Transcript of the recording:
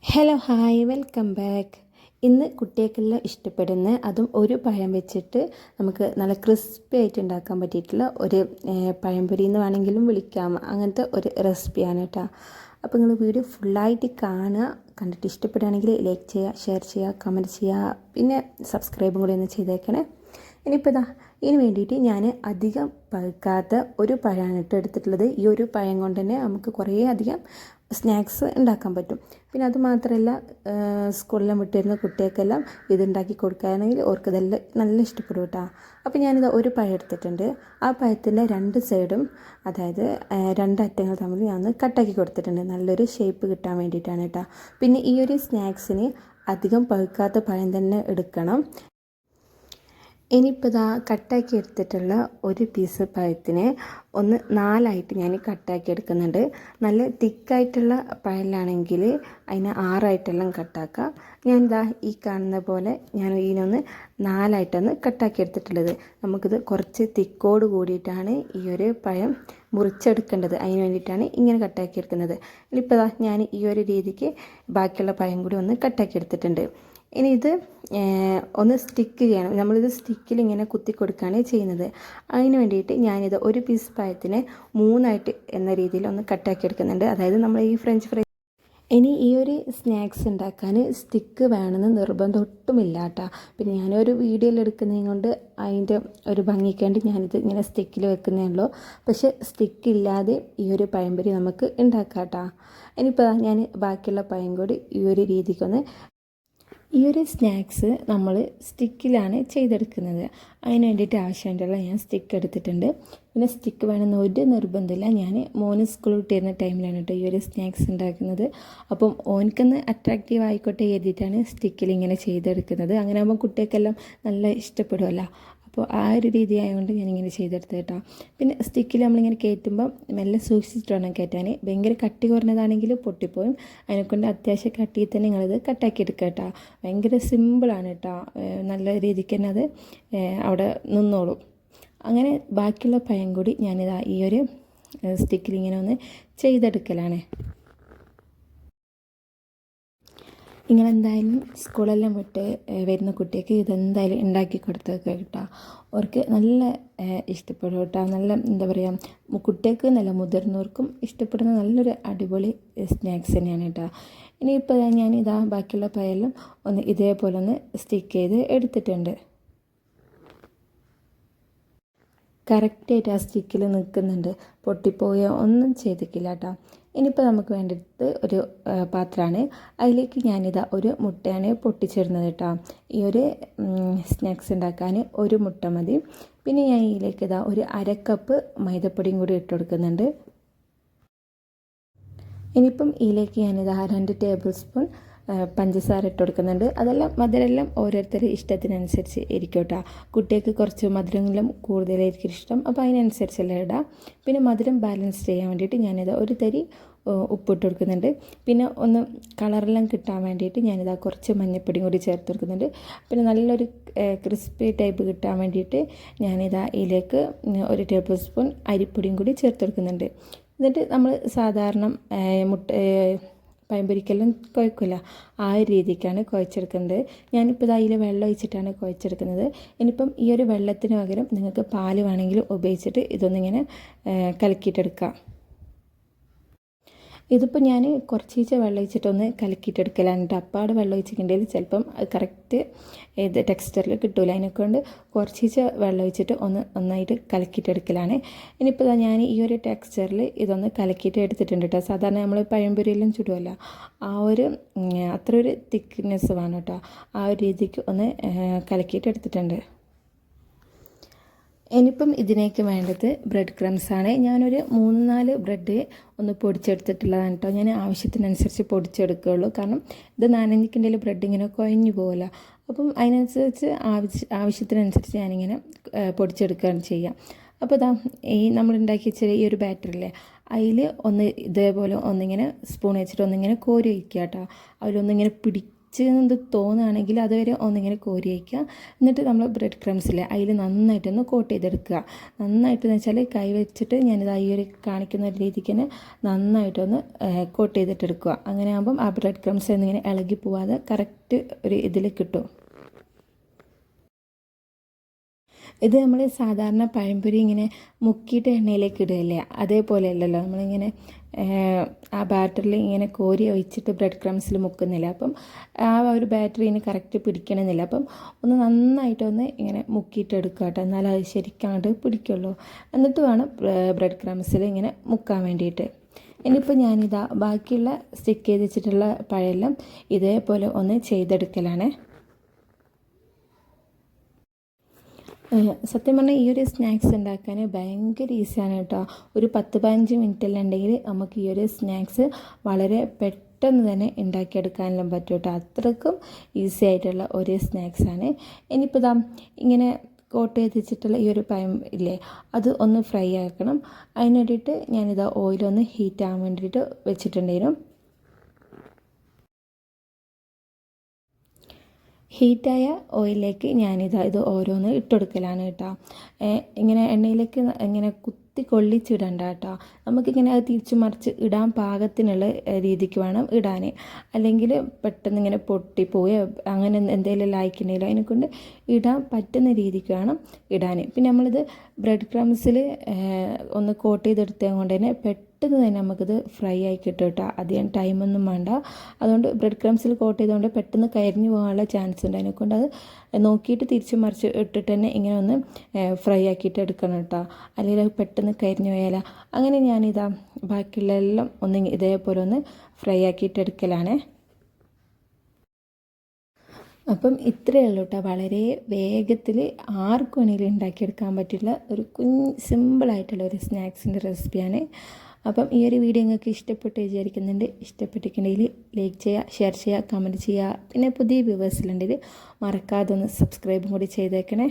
Hello hi welcome back. ഇന്ന് കുട്ടികൾക്കെല്ലാം ഇഷ്ടപ്പെടുന്ന അതും ഒരു പഴം വെച്ചിട്ട് നമുക്ക് നല്ല ക്രിസ്പി ആയിട്ട് ഉണ്ടാക്കാൻ പറ്റിയിട്ടുള്ള ഒരു പഴംപൊരി എന്ന് വേണമെങ്കിലും വിളിക്കാം, അങ്ങനത്തെ ഒരു റെസിപ്പിയാണ് കേട്ടോ. അപ്പോൾ നിങ്ങൾ വീഡിയോ ഫുള്ളായിട്ട് കാണുക. കണ്ടിട്ട് ഇഷ്ടപ്പെടുകയാണെങ്കിൽ ലൈക്ക് ചെയ്യുക, ഷെയർ ചെയ്യുക, കമൻറ്റ് ചെയ്യുക, പിന്നെ സബ്സ്ക്രൈബും കൂടി ഒന്ന് ചെയ്തേക്കണേ. ഇനിയിപ്പോൾ ഇതിന് വേണ്ടിയിട്ട് ഞാൻ അധികം പഴുക്കാത്ത ഒരു പഴമാണ് എടുത്തിട്ടുള്ളത്. ഈ ഒരു പഴം കൊണ്ട് തന്നെ നമുക്ക് കുറേ അധികം സ്നാക്സ് ഉണ്ടാക്കാൻ പറ്റും. പിന്നെ അത് മാത്രമല്ല, സ്കൂളിലും വിട്ടിരുന്ന കുട്ടികൾക്കെല്ലാം ഇതുണ്ടാക്കി കൊടുക്കുകയാണെങ്കിൽ അവർക്ക് ഇതെല്ലാം നല്ല ഇഷ്ടപ്പെടും കേട്ടോ. അപ്പോൾ ഞാനിത് ഒരു പഴം എടുത്തിട്ടുണ്ട്. ആ പഴത്തിൻ്റെ രണ്ട് സൈഡും, അതായത് രണ്ട് അറ്റങ്ങൾ തമ്മിൽ ഞാൻ കട്ടാക്കി കൊടുത്തിട്ടുണ്ട്, നല്ലൊരു ഷേപ്പ് കിട്ടാൻ വേണ്ടിയിട്ടാണ് കേട്ടോ. പിന്നെ ഈ ഒരു സ്നാക്സിന് അധികം പഴുക്കാത്ത പഴം തന്നെ എടുക്കണം. ഇനിയിപ്പോൾ കട്ടാക്കി എടുത്തിട്ടുള്ള ഒരു പീസ് പഴത്തിനെ ഒന്ന് നാലായിട്ട് ഞാൻ കട്ടാക്കി എടുക്കുന്നുണ്ട്. നല്ല തിക്കായിട്ടുള്ള പഴലാണെങ്കിൽ അതിനെ 6ആയിട്ടെല്ലാം കട്ടാക്കുക. ഞാനിതാ ഈ കാണുന്ന പോലെ ഞാൻ ഇതിനൊന്ന് നാലായിട്ടൊന്ന് കട്ടാക്കി എടുത്തിട്ടുള്ളത്. നമുക്കിത് കുറച്ച് തിക്കോട് കൂടിയിട്ടാണ് ഈ ഒരു പഴം മുറിച്ചെടുക്കേണ്ടത്. അതിന് വേണ്ടിയിട്ടാണ് ഇങ്ങനെ കട്ടാക്കി എടുക്കുന്നത്. ഇനിയിപ്പോൾ ഞാൻ ഈ ഒരു രീതിക്ക് ബാക്കിയുള്ള പഴം കൂടി ഒന്ന് കട്ടാക്കി എടുത്തിട്ടുണ്ട്. ഇനി ഇത് ഒന്ന് സ്റ്റിക്ക് ചെയ്യണം. നമ്മളിത് സ്റ്റിക്കിൽ ഇങ്ങനെ കുത്തി കൊടുക്കുകയാണ് ചെയ്യുന്നത്. അതിന് വേണ്ടിയിട്ട് ഞാനിത് ഒരു പീസ് പഴത്തിനെ 3ആയിട്ട് എന്ന രീതിയിൽ ഒന്ന് കട്ടാക്കി എടുക്കുന്നുണ്ട്. അതായത് നമ്മൾ ഈ ഫ്രഞ്ച് ഫ്രൈ. ഇനി ഈ ഒരു സ്നാക്സ് ഉണ്ടാക്കാൻ സ്റ്റിക്ക് വേണമെന്ന് നിർബന്ധം ഒട്ടുമില്ല കേട്ടോ. പിന്നെ ഞാനൊരു വീഡിയോയിൽ എടുക്കുന്നതും കൊണ്ട് അതിൻ്റെ ഒരു ഭംഗിക്ക് വേണ്ടി ഞാനിത് ഇങ്ങനെ സ്റ്റിക്കിൽ വെക്കുന്നേ ഉള്ളൂ. പക്ഷേ സ്റ്റിക്കില്ലാതെ ഈ ഒരു പഴംപൊരി നമുക്ക് ഉണ്ടാക്കാം കേട്ടോ. ഇനിയിപ്പോൾ ഞാൻ ബാക്കിയുള്ള പഴം കൂടി ഈ ഒരു രീതിക്കൊന്ന്. ഈ ഒരു സ്നാക്സ് നമ്മൾ സ്റ്റിക്കിലാണ് ചെയ്തെടുക്കുന്നത്. അതിന് വേണ്ടിയിട്ട് ആവശ്യമായിട്ടുള്ള ഞാൻ സ്റ്റിക്ക് എടുത്തിട്ടുണ്ട്. പിന്നെ സ്റ്റിക്ക് വേണമെന്ന് ഒരു നിർബന്ധമില്ല. ഞാൻ മോന് സ്കൂൾ വിട്ടിരുന്ന ടൈമിലാണ് കേട്ടോ ഈ ഒരു സ്നാക്സ് ഉണ്ടാക്കുന്നത്. അപ്പം ഓനക്കൊന്ന് അട്രാക്റ്റീവ് ആയിക്കോട്ടെ എഴുതിയിട്ടാണ് സ്റ്റിക്കിൽ ഇങ്ങനെ ചെയ്തെടുക്കുന്നത്. അങ്ങനെ ആകുമ്പോൾ കുട്ടികൾക്കെല്ലാം നല്ല ഇഷ്ടപ്പെടുമല്ലോ. അപ്പോൾ ആ ഒരു രീതി ആയതുകൊണ്ട് ഞാനിങ്ങനെ ചെയ്തെടുത്തത് കേട്ടോ. പിന്നെ സ്റ്റിക്കിൽ നമ്മളിങ്ങനെ കയറ്റുമ്പോൾ മെല്ലെ സൂക്ഷിച്ചിട്ട് വേണം കയറ്റാൻ. ഭയങ്കര കട്ടി കുറഞ്ഞതാണെങ്കിൽ പൊട്ടിപ്പോയും. അതിനെക്കൊണ്ട് അത്യാവശ്യം കട്ടിയിൽ തന്നെ നിങ്ങളിത് കട്ടാക്കി എടുക്കുക കേട്ടോ. ഭയങ്കര സിമ്പിളാണ് കേട്ടോ. നല്ല രീതിക്ക് തന്നെ അത് അവിടെ നിന്നോളും. അങ്ങനെ ബാക്കിയുള്ള പഴം കൂടി ഞാനിതാ ഈ ഒരു സ്റ്റിക്കിൽ ഇങ്ങനെ ഒന്ന് ചെയ്തെടുക്കലാണ്. നിങ്ങളെന്തായാലും സ്കൂളെല്ലാം വിട്ട് വരുന്ന കുട്ടിക്ക് ഇതെന്തായാലും ഉണ്ടാക്കി കൊടുത്തൊക്കെ കേട്ടോ. അവർക്ക് നല്ല ഇഷ്ടപ്പെടും കേട്ടോ. നല്ല എന്താ പറയുക, കുട്ടികൾക്ക് നല്ല മുതിർന്നവർക്കും ഇഷ്ടപ്പെടുന്ന നല്ലൊരു അടിപൊളി സ്നാക്സ് തന്നെയാണ് കേട്ടോ. ഇനിയിപ്പോൾ ഞാനിതാ ബാക്കിയുള്ള പഴമെല്ലാം ഒന്ന് ഇതേപോലെ ഒന്ന് സ്റ്റിക്ക് ചെയ്ത് എടുത്തിട്ടുണ്ട്. കറക്റ്റായിട്ട് ആ സ്റ്റിക്കിൽ നിൽക്കുന്നുണ്ട്, പൊട്ടിപ്പോയോ ഒന്നും ചെയ്തിട്ടില്ല കേട്ടോ. ഇനിയിപ്പോൾ നമുക്ക് വേണ്ടത് ഒരു പാത്രമാണ്. അതിലേക്ക് ഞാനിതാ ഒരു മുട്ടയാണ് പൊട്ടിച്ചിടുന്നത് കേട്ടോ. ഈ ഒരു സ്നാക്സ് ഉണ്ടാക്കാൻ ഒരു മുട്ട മതി. പിന്നെ ഞാൻ ഇതിലേക്ക് ഇതാ ഒരു 1/2 കപ്പ് മൈദപ്പൊടിയും കൂടി ഇട്ട് കൊടുക്കുന്നുണ്ട്. ഇനിയിപ്പം ഇതിലേക്ക് ഞാനിതാ 2 ടേബിൾ സ്പൂൺ പഞ്ചസാര ഇട്ട് കൊടുക്കുന്നുണ്ട്. അതെല്ലാം മധുരമെല്ലാം ഓരോരുത്തരുടെ ഇഷ്ടത്തിനനുസരിച്ച് ഇരിക്കും കേട്ടോ. കുട്ടികൾക്ക് കുറച്ച് മധുരമെല്ലാം കൂടുതലായിരിക്കും ഇഷ്ടം, അപ്പോൾ അതിനനുസരിച്ചെല്ലാം ഇടാം. പിന്നെ മധുരം ബാലൻസ് ചെയ്യാൻ വേണ്ടിയിട്ട് ഞാനിത് ഒരു തരി ഉപ്പിട്ട് കൊടുക്കുന്നുണ്ട്. പിന്നെ ഒന്ന് കളറെല്ലാം കിട്ടാൻ വേണ്ടിയിട്ട് ഞാനിതാ കുറച്ച് മഞ്ഞൾപ്പൊടിയും കൂടി ചേർത്ത് കൊടുക്കുന്നുണ്ട്. പിന്നെ നല്ലൊരു ക്രിസ്പി ടൈപ്പ് കിട്ടാൻ വേണ്ടിയിട്ട് ഞാനിതാ ഇതിലേക്ക് 1 ടേബിൾ സ്പൂൺ അരിപ്പൊടിയും കൂടി ചേർത്ത് കൊടുക്കുന്നുണ്ട്. എന്നിട്ട് നമ്മൾ സാധാരണ പഴംപൊരിക്കെല്ലാം കുഴക്കില്ല, ആ ഒരു രീതിക്കാണ് കുഴച്ചെടുക്കുന്നത്. ഞാനിപ്പോൾ അതിൽ വെള്ളം ഒഴിച്ചിട്ടാണ് കുഴച്ചെടുക്കുന്നത്. ഇനിയിപ്പം ഈ ഒരു വെള്ളത്തിന് പകരം നിങ്ങൾക്ക് പാല് വേണമെങ്കിൽ ഉപയോഗിച്ചിട്ട് ഇതൊന്നിങ്ങനെ കലക്കിയിട്ടെടുക്കാം. ഇതിപ്പോൾ ഞാൻ കുറച്ചീച്ച വെള്ളം ഒഴിച്ചിട്ടൊന്ന് കലക്കിയിട്ടെടുക്കലാണ് കേട്ടോ. അപ്പാട് വെള്ളം ഒഴിച്ചിട്ടുണ്ടെങ്കിൽ ചിലപ്പം കറക്റ്റ് ഇത് ടെക്സ്ചറിൽ കിട്ടില്ല. അതിനെക്കൊണ്ട് കുറച്ചീച്ച വെള്ളം ഒഴിച്ചിട്ട് ഒന്നായിട്ട് കലക്കിയിട്ടെടുക്കലാണ്. ഇനിയിപ്പോൾ ഞാൻ ഈ ഒരു ടെക്സ്ചറിൽ ഇതൊന്ന് കലക്കിയിട്ട് എടുത്തിട്ടുണ്ട് കേട്ടോ. സാധാരണ നമ്മൾ പഴംപൊരിയെല്ലാം ചുടുമല്ലോ, ആ ഒരു അത്ര ഒരു തിക്നെസ് വേണം കേട്ടോ. ആ ഒരു രീതിക്ക് ഒന്ന് കലക്കിയിട്ട് എടുത്തിട്ടുണ്ട്. ഇനിയിപ്പം ഇതിനേക്ക് വേണ്ടത് ബ്രെഡ് ക്രംസാണ്. ഞാനൊരു 3-4 ബ്രെഡ് ഒന്ന് പൊടിച്ചെടുത്തിട്ടുള്ളതാണ് കേട്ടോ. ഞാൻ ആവശ്യത്തിനനുസരിച്ച് പൊടിച്ചെടുക്കുകയുള്ളൂ. കാരണം ഇത് നനഞ്ഞിട്ടുണ്ടെങ്കിൽ ബ്രെഡ് ഇങ്ങനെ കുഴഞ്ഞു പോകുമല്ലോ. അപ്പം അതിനനുസരിച്ച് ആവശ്യത്തിനനുസരിച്ച് ഞാനിങ്ങനെ പൊടിച്ചെടുക്കുകയാണ് ചെയ്യുക. അപ്പോൾ ഈ നമ്മളുണ്ടാക്കി വെച്ച ഈ ഒരു ബാറ്ററില്ലേ, അതിൽ ഒന്ന് ഇതേപോലെ ഒന്നിങ്ങനെ സ്പൂൺ വെച്ചിട്ട് ഒന്നിങ്ങനെ കോരി വയ്ക്കുക കേട്ടോ. അതിലൊന്നിങ്ങനെ എന്ന് തോന്നുകയാണെങ്കിൽ അതുവരെ ഒന്നിങ്ങനെ കോരി വയ്ക്കുക. എന്നിട്ട് നമ്മൾ ബ്രെഡ് ക്രംസിൽ അതിൽ നന്നായിട്ടൊന്ന് കോട്ട് ചെയ്തെടുക്കുക. നന്നായിട്ടെന്ന് വെച്ചാൽ കൈ വെച്ചിട്ട് ഞാനിത് ഈ ഒരു കാണിക്കുന്ന രീതിക്ക് തന്നെ നന്നായിട്ടൊന്ന് കോട്ട് ചെയ്തിട്ടെടുക്കുക. അങ്ങനെ ആകുമ്പം ആ ബ്രെഡ് ക്രംസ് എന്നിങ്ങനെ ഇളകി പോവാതെ കറക്റ്റ് ഒരു ഇതിൽ കിട്ടും. ഇത് നമ്മൾ സാധാരണ പഴംപൊരി ഇങ്ങനെ മുക്കിയിട്ട് എണ്ണയിലേക്ക് ഇടുകയില്ലേ, അതേപോലെ അല്ലല്ലോ. നമ്മളിങ്ങനെ ആ ബാറ്ററിൽ ഇങ്ങനെ കോരി ഒഴിച്ചിട്ട് ബ്രെഡ് ക്രംസിൽ മുക്കുന്നില്ല. അപ്പം ആ ഒരു ബാറ്ററി ഇനി കറക്റ്റ് പിടിക്കണമെന്നില്ല. അപ്പം ഒന്ന് നന്നായിട്ടൊന്ന് ഇങ്ങനെ മുക്കിയിട്ട് എടുക്കുക കേട്ടോ, എന്നാലും അത് ശരിക്കാണ്ട് പിടിക്കുള്ളൂ. എന്നിട്ട് വേണം ബ്രെഡ് ക്രംസിൽ ഇങ്ങനെ മുക്കാൻ വേണ്ടിയിട്ട്. ഇനിയിപ്പോൾ ഞാനിതാ ബാക്കിയുള്ള സ്റ്റിക്ക് ചെയ്ത് വെച്ചിട്ടുള്ള പഴമെല്ലാം ഇതേപോലെ ഒന്ന് ചെയ്തെടുക്കലാണ്. സത്യം പറഞ്ഞാൽ ഈ ഒരു സ്നാക്സ് ഉണ്ടാക്കാൻ ഭയങ്കര ഈസിയാണ് കേട്ടോ. ഒരു 10-15 മിനിറ്റെല്ലാം ഉണ്ടെങ്കിൽ നമുക്ക് ഈ ഒരു സ്നാക്സ് വളരെ പെട്ടെന്ന് തന്നെ ഉണ്ടാക്കിയെടുക്കാനെല്ലാം പറ്റും കേട്ടോ. അത്രക്കും ഈസി ആയിട്ടുള്ള ഒരു സ്നാക്സാണ്. ഇനിയിപ്പോൾ ഇതാ ഇങ്ങനെ കോട്ട് ചെയ്ത് വെച്ചിട്ടുള്ള ഈ ഒരു പഴം ഇല്ലേ, അത് ഒന്ന് ഫ്രൈ ആക്കണം. അതിന് വേണ്ടിയിട്ട് ഞാനിതാ ഓയിലൊന്ന് ഹീറ്റ് ആകാൻ വേണ്ടിയിട്ട് വെച്ചിട്ടുണ്ടായിരുന്നു. ഹീറ്റായ ഓയിലിലേക്ക് ഇത് ഓരോന്ന് ഇട്ടുകൊടുക്കലാണ് കേട്ടോ. ഇങ്ങനെ എണ്ണയിലേക്ക് ഇങ്ങനെ കുത്തി കൊള്ളിച്ചിടണ്ട കേട്ടോ. നമുക്കിങ്ങനെ അത് തിരിച്ചു മറിച്ച് ഇടാൻ പാകത്തിനുള്ള രീതിക്ക് വേണം ഇടാൻ. അല്ലെങ്കിൽ പെട്ടെന്ന് ഇങ്ങനെ പൊട്ടിപ്പോവുകയോ അങ്ങനെ എന്തെങ്കിലും ആയിക്കുണ്ടെങ്കിലോ അതിനെക്കൊണ്ട് ഇടാൻ പറ്റുന്ന രീതിക്ക് വേണം ഇടാൻ. പിന്നെ നമ്മളിത് ബ്രെഡ് ക്രംസിൽ ഒന്ന് കോട്ട് ചെയ്തെടുത്തത് കൊണ്ട് തന്നെ പെട്ടെന്ന് തന്നെ നമുക്കിത് ഫ്രൈ ആയി കിട്ടും കേട്ടോ. അധികം ടൈമൊന്നും വേണ്ട. അതുകൊണ്ട് ബ്രെഡ് ക്രംസിൽ കോട്ട് ചെയ്തുകൊണ്ട് പെട്ടെന്ന് കരിഞ്ഞു പോകാനുള്ള ചാൻസ് ഉണ്ട്. അതിനെക്കൊണ്ട് അത് നോക്കിയിട്ട് തിരിച്ച് മറിച്ച് ഇട്ടിട്ട് തന്നെ ഇങ്ങനെ ഒന്ന് ഫ്രൈ ആക്കിയിട്ട് എടുക്കണം കേട്ടോ, അല്ലെങ്കിൽ അത് പെട്ടെന്ന് കരിഞ്ഞു പോയാല. അങ്ങനെ ഞാനിതാ ബാക്കിയുള്ള എല്ലാം ഒന്ന് ഇതേപോലെ ഒന്ന് ഫ്രൈ ആക്കിയിട്ട് എടുക്കലാണ്. അപ്പം ഇത്രയേ ഉള്ളൂ കേട്ടോ. വളരെ വേഗത്തിൽ ആർക്കും വേണമെങ്കിലും ഉണ്ടാക്കിയെടുക്കാൻ പറ്റുള്ള ഒരു സിമ്പിളായിട്ടുള്ള ഒരു സ്നാക്സിൻ്റെ റെസിപ്പിയാണ്. അപ്പം ഈ ഒരു വീഡിയോ നിങ്ങൾക്ക് ഇഷ്ടപ്പെട്ട് വിചാരിക്കുന്നുണ്ട്. ഇഷ്ടപ്പെട്ടിട്ടുണ്ടെങ്കിൽ ലൈക്ക് ചെയ്യുക, ഷെയർ ചെയ്യുക, കമൻറ്റ് ചെയ്യുക. പിന്നെ പുതിയ വ്യൂവേഴ്സിലുണ്ടെങ്കിൽ മറക്കാതെ ഒന്ന് സബ്സ്ക്രൈബും കൂടി ചെയ്തേക്കണേ.